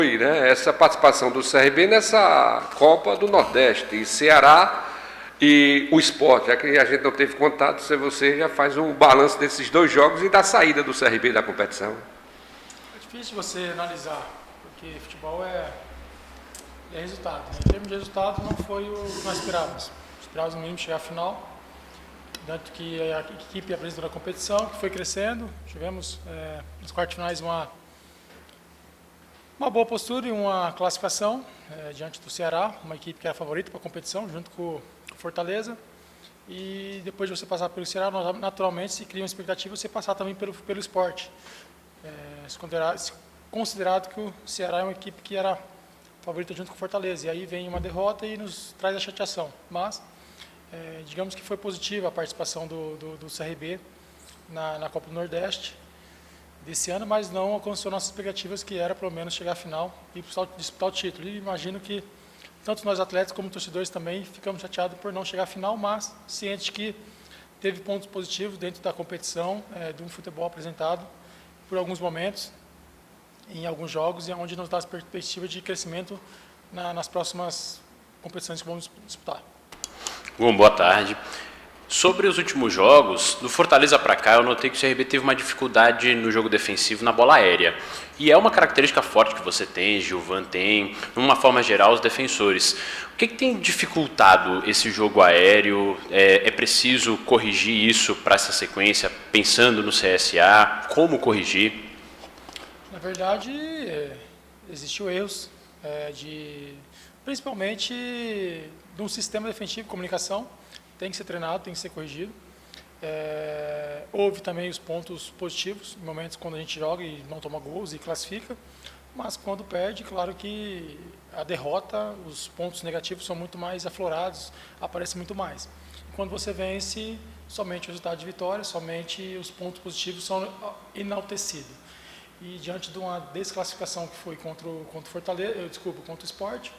foi, né, essa participação do CRB nessa Copa do Nordeste, e Ceará e o Sport, já que a gente não teve contato, se você já faz um balanço desses dois jogos e da saída do CRB da competição. É difícil você analisar, porque futebol é resultado, né? Em termos de resultado, não foi o que nós esperávamos. Esperávamos no mínimo chegar à final, tanto que a equipe apresentou a competição, que foi crescendo. Tivemos nos quartos finais uma boa postura e uma classificação diante do Ceará, uma equipe que era favorita para a competição, junto com o Fortaleza. E depois de você passar pelo Ceará, naturalmente se cria uma expectativa de você passar também pelo Sport. Considerado que o Ceará é uma equipe que era favorita junto com o Fortaleza. E aí vem uma derrota e nos traz a chateação. Mas, digamos que foi positiva a participação do CRB na Copa do Nordeste desse ano, mas não alcançou nossas expectativas, que era pelo menos chegar à final e disputar o título. E imagino que tanto nós atletas como torcedores também ficamos chateados por não chegar à final, mas cientes que teve pontos positivos dentro da competição, de um futebol apresentado por alguns momentos, em alguns jogos, e onde nos dá as perspectivas de crescimento nas próximas competições que vamos disputar. Bom, boa tarde. Sobre os últimos jogos, do Fortaleza para cá, eu notei que o CRB teve uma dificuldade no jogo defensivo na bola aérea. E é uma característica forte que você tem, Gilvan tem, de uma forma geral, os defensores. O que tem dificultado esse jogo aéreo? É preciso corrigir isso para essa sequência, pensando no CSA? Como corrigir? Na verdade, existiu erros, principalmente de um sistema defensivo de comunicação. Tem que ser treinado, tem que ser corrigido. Houve também os pontos positivos, em momentos quando a gente joga e não toma gols e classifica, mas quando perde, claro que a derrota, os pontos negativos são muito mais aflorados, aparecem muito mais. E quando você vence, somente o resultado de vitória, somente os pontos positivos são enaltecidos. E diante de uma desclassificação que foi contra o contra o Sport,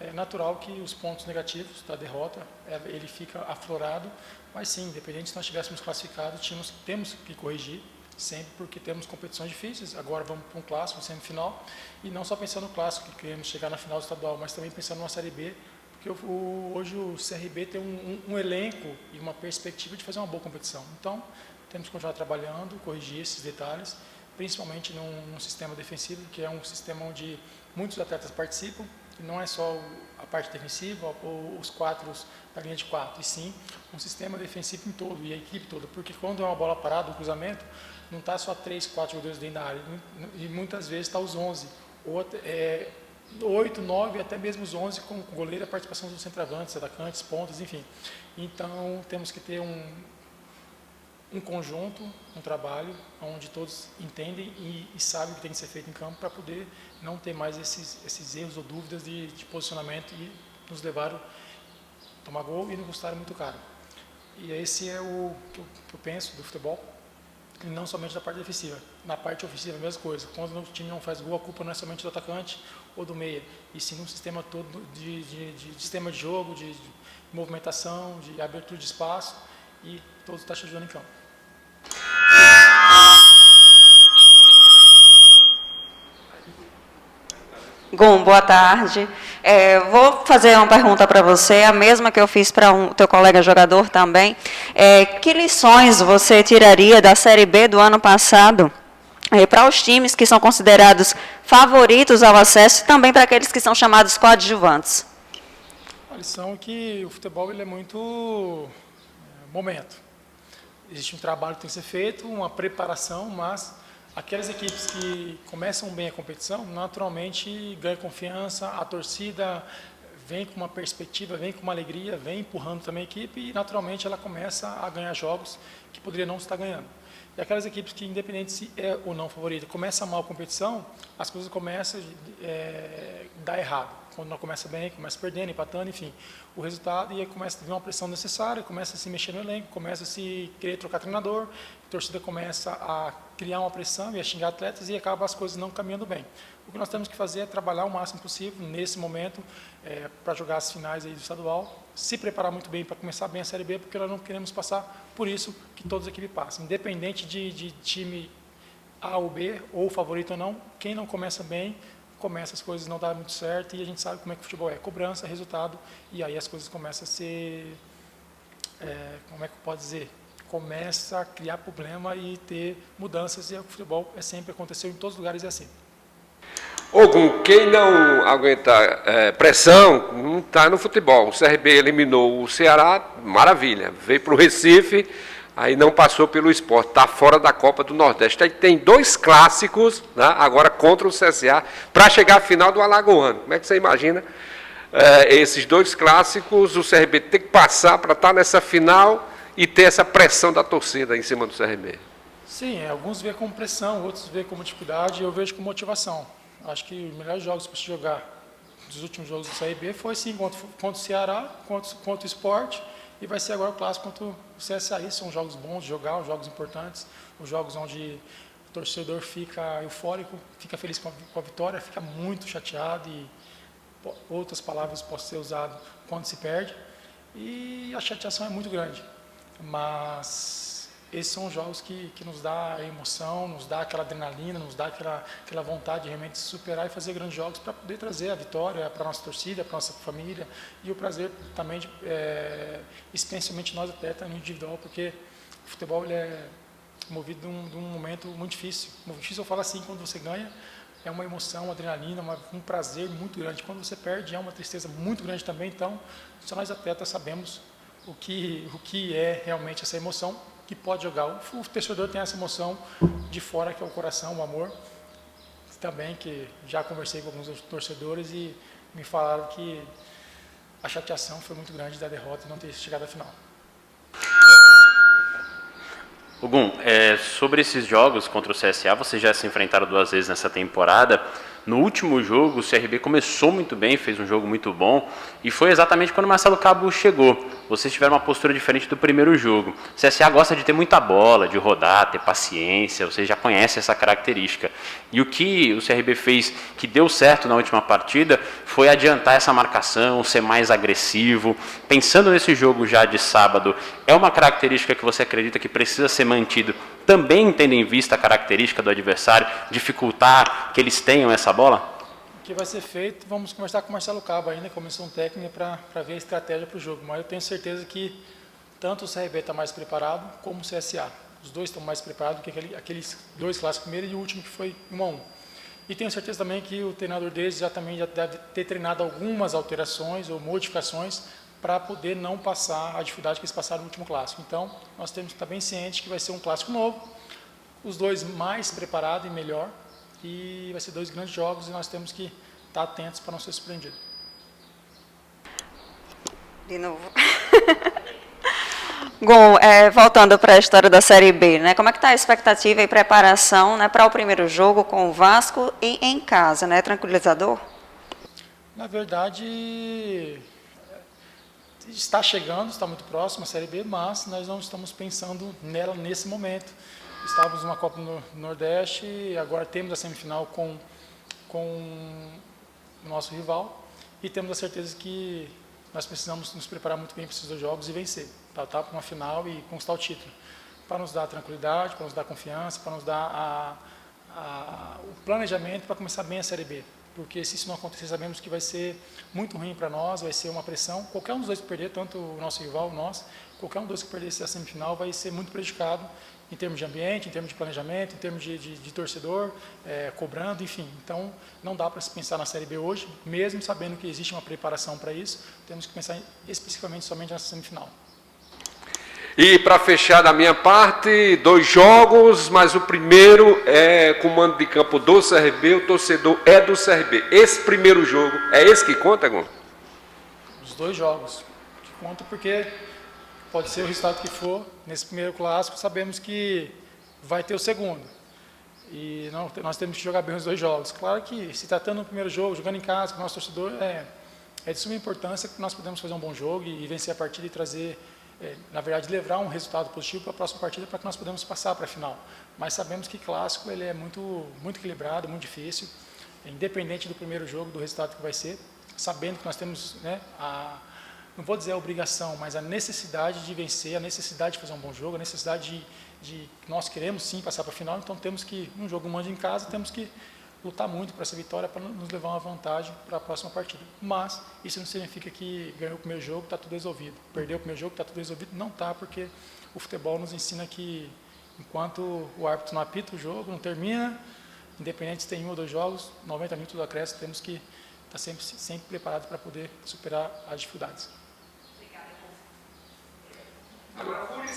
é natural que os pontos negativos da derrota, ele fica aflorado, mas sim, independente se nós estivéssemos classificados, temos que corrigir, sempre, porque temos competições difíceis. Agora vamos para um clássico, semifinal, e não só pensando no clássico, que queremos chegar na final do estadual, mas também pensando na Série B, porque hoje o CRB tem um elenco e uma perspectiva de fazer uma boa competição. Então, temos que continuar trabalhando, corrigir esses detalhes, principalmente num sistema defensivo, que é um sistema onde muitos atletas participam, e não é só a parte defensiva ou os quatros da linha de quatro, e sim um sistema defensivo em todo, e a equipe toda, porque quando é uma bola parada, um cruzamento, não está só 3, 4 jogadores dentro da área, e muitas vezes está os 11, ou 8, 9, até mesmo os 11 com o goleiro, a participação dos centroavantes, atacantes, pontas, enfim. Então, temos que ter um conjunto, um trabalho, onde todos entendem e sabem o que tem que ser feito em campo para poder não ter mais esses erros ou dúvidas de posicionamento e nos levar a tomar gol e nos custar muito caro. E esse é o que eu penso do futebol, e não somente da parte defensiva. Na parte ofensiva, a mesma coisa. Quando o time não faz gol, a culpa não é somente do atacante ou do meia, e sim um sistema todo de sistema de jogo, de movimentação, de abertura de espaço, e todos estão ajudando em campo. Gum, boa tarde. Vou fazer uma pergunta para você, a mesma que eu fiz para teu colega jogador também. Que lições você tiraria da Série B do ano passado para os times que são considerados favoritos ao acesso e também para aqueles que são chamados coadjuvantes? A lição é que o futebol ele é muito momento. Existe um trabalho que tem que ser feito, uma preparação, mas aquelas equipes que começam bem a competição, naturalmente ganham confiança, a torcida vem com uma perspectiva, vem com uma alegria, vem empurrando também a equipe e naturalmente ela começa a ganhar jogos que poderia não estar ganhando. E aquelas equipes que, independente se é ou não favorita, começa mal a competição, as coisas começam a dar errado. Quando não começa bem, começa perdendo, empatando, enfim. O resultado, e aí começa a vir uma pressão necessária, começa a se mexer no elenco, começa a se querer trocar treinador, a torcida começa a criar uma pressão e a xingar atletas e acaba as coisas não caminhando bem. O que nós temos que fazer é trabalhar o máximo possível nesse momento para jogar as finais aí do estadual, se preparar muito bem para começar bem a Série B, porque nós não queremos passar por isso que todas as equipes passam. Independente de time A ou B, ou favorito ou não, quem não começa bem começa as coisas não dar muito certo e a gente sabe como é que o futebol é, cobrança, resultado, e aí as coisas começam a ser, como é que eu posso dizer, começa a criar problema e ter mudanças, e o futebol sempre aconteceu em todos os lugares, é assim. Ogum, quem não aguenta pressão não está no futebol. O CRB eliminou o Ceará, maravilha, veio para o Recife, aí não passou pelo Sport, está fora da Copa do Nordeste. Aí tem 2 clássicos, né, agora contra o CSA, para chegar à final do Alagoano. Como é que você imagina esses 2 clássicos, o CRB tem que passar para estar nessa final e ter essa pressão da torcida em cima do CRB? Sim, alguns veem como pressão, outros veem como dificuldade, eu vejo como motivação. Acho que os melhores jogos para se jogar dos últimos jogos do CRB foi sim contra o Ceará, contra o Sport, e vai ser agora o clássico contra o CSA. São jogos bons de jogar, jogos importantes, os jogos onde o torcedor fica eufórico, fica feliz com a vitória, fica muito chateado e outras palavras podem ser usadas quando se perde, e a chateação é muito grande. Mas esses são os jogos que nos dá a emoção, nos dá aquela adrenalina, nos dá aquela vontade de realmente se superar e fazer grandes jogos para poder trazer a vitória para a nossa torcida, para a nossa família, e o prazer também, especialmente nós atletas no individual, porque o futebol ele é movido de um momento muito difícil. Muito difícil, eu falo assim, quando você ganha, é uma emoção, uma adrenalina, um prazer muito grande. Quando você perde, é uma tristeza muito grande também. Então, só nós atletas sabemos o que é realmente essa emoção que pode jogar. O torcedor tem essa emoção de fora, que é o coração, o amor. Também, que já conversei com alguns torcedores e me falaram que a chateação foi muito grande da derrota e não ter chegado à final. Ogum, sobre esses jogos contra o CSA, vocês já se enfrentaram 2 vezes nessa temporada. No último jogo, o CRB começou muito bem, fez um jogo muito bom, e foi exatamente quando o Marcelo Cabo chegou. Vocês tiveram uma postura diferente do primeiro jogo. O CSA gosta de ter muita bola, de rodar, ter paciência, vocês já conhecem essa característica. E o que o CRB fez que deu certo na última partida foi adiantar essa marcação, ser mais agressivo. Pensando nesse jogo já de sábado, é uma característica que você acredita que precisa ser mantido, também tendo em vista a característica do adversário, dificultar que eles tenham essa bola? O que vai ser feito, vamos conversar com o Marcelo Cabo ainda, comissão técnica, para ver a estratégia para o jogo. Mas eu tenho certeza que tanto o CRB está mais preparado, como o CSA. Os dois estão mais preparados do que aqueles 2 clássicos primeiro e o último que foi 1-1. E tenho certeza também que o treinador deles já deve ter treinado algumas alterações ou modificações para poder não passar a dificuldade que eles passaram no último clássico. Então, nós temos que estar bem cientes que vai ser um clássico novo, os 2 mais preparados e melhor, e vai ser 2 grandes jogos e nós temos que estar atentos para não ser surpreendido. De novo. Gon, voltando para a história da Série B, né? Como é que está a expectativa e preparação, né, para o primeiro jogo com o Vasco e em casa, né? Tranquilizador? Na verdade, está chegando, está muito próximo a Série B, mas nós não estamos pensando nela nesse momento. Estávamos numa Copa no Nordeste e agora temos a semifinal com o nosso rival e temos a certeza que nós precisamos nos preparar muito bem para esses 2 jogos e vencer, para estar para uma final e conquistar o título, para nos dar tranquilidade, para nos dar confiança, para nos dar o planejamento para começar bem a Série B. Porque se isso não acontecer, sabemos que vai ser muito ruim para nós, vai ser uma pressão. Qualquer um dos 2 que perder, tanto o nosso rival, nós, qualquer um dos 2 que perder essa semifinal vai ser muito prejudicado em termos de ambiente, em termos de planejamento, em termos de torcedor, cobrando, enfim. Então, não dá para se pensar na Série B hoje, mesmo sabendo que existe uma preparação para isso, temos que pensar especificamente somente nessa semifinal. E para fechar da minha parte, 2 jogos, mas o primeiro é com o mando de campo do CRB, o torcedor é do CRB. Esse primeiro jogo, é esse que conta, Gon? Os 2 jogos que conta porque pode ser o resultado que for, nesse primeiro clássico sabemos que vai ter o segundo. E nós temos que jogar bem os 2 jogos. Claro que se tratando do primeiro jogo, jogando em casa com o nosso torcedor, é de suma importância que nós podemos fazer um bom jogo e vencer a partida e trazer, na verdade, levar um resultado positivo para a próxima partida para que nós podemos passar para a final. Mas sabemos que clássico ele é muito equilibrado, muito difícil, independente do primeiro jogo, do resultado que vai ser, sabendo que nós temos, né, não vou dizer a obrigação, mas a necessidade de vencer, a necessidade de fazer um bom jogo, a necessidade de nós queremos sim passar para a final, então temos que, um jogo mando em casa, temos que lutar muito para essa vitória, para nos levar uma vantagem para a próxima partida. Mas isso não significa que ganhou o primeiro jogo, está tudo resolvido. Perdeu o primeiro jogo, está tudo resolvido. Não está, porque o futebol nos ensina que enquanto o árbitro não apita o jogo, não termina, independente se tem 1 ou 2 jogos, 90 minutos do acréscimo, temos que estar sempre preparados para poder superar as dificuldades.